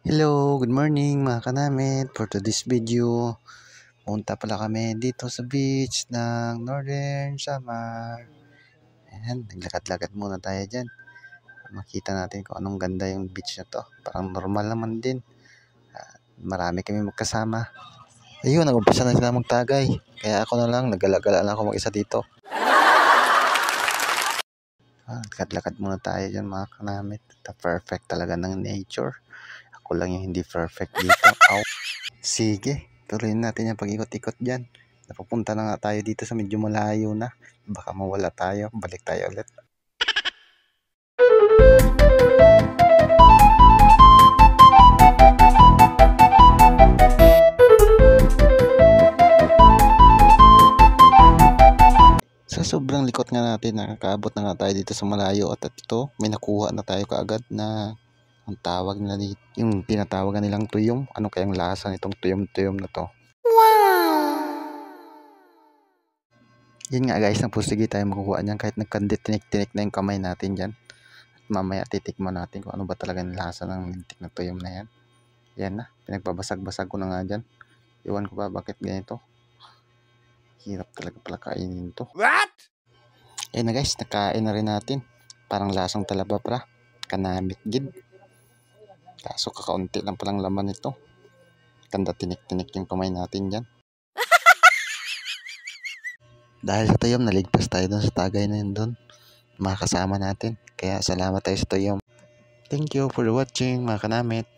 Hello, good morning mga kanamit. For today's video, punta pala kami dito sa beach ng Northern Samar. Ayan, naglakad-lakad muna tayo dyan. Makita natin kung anong ganda yung beach na to. Parang normal naman din. Marami kami magkasama. Ayun, nag-umpisa na sila magtagay. Kaya ako na lang, nagala-gala lang ako mag-isa dito. Lakad-lakad muna tayo dyan mga kanamit. The perfect talaga ng nature. Ako lang yung hindi perfect dito. Sige, tuloy natin yung pag-ikot-ikot dyan. Napupunta na nga tayo dito sa medyo malayo na. Baka mawala tayo. Balik tayo ulit. Sa sobrang likot nga natin, nakakaabot na nga tayo dito sa malayo. At ito, may nakuha na tayo kaagad na ang tawag nila dito, yung tinatawagan nilang tuyom. Ano kayang lasa nitong tuyom-tuyom na to? Yun nga guys, napusigi tayo makukuha niyan kahit nagkanditinik-tinik na yung kamay natin dyan. At mamaya titikman natin kung ano ba talaga yung lasa ng lintik na tuyom na yan. Yan na, pinagbabasag-basag ko na nga dyan. Iwan ko ba bakit ganito? Hirap talaga pala kainin to. What? Ayun na guys, nakain na rin natin. Parang lasang talaba pra. Kanamit gid. Kaso kakaunti lang palang laman nito. Kanda tinik-tinik yung kamay natin dyan. Dahil sa tuyom, naligtas tayo dun sa tagay na yun dun. Mga kasama natin. Kaya salamat tayo sa tuyom. Thank you for watching mga kanamit.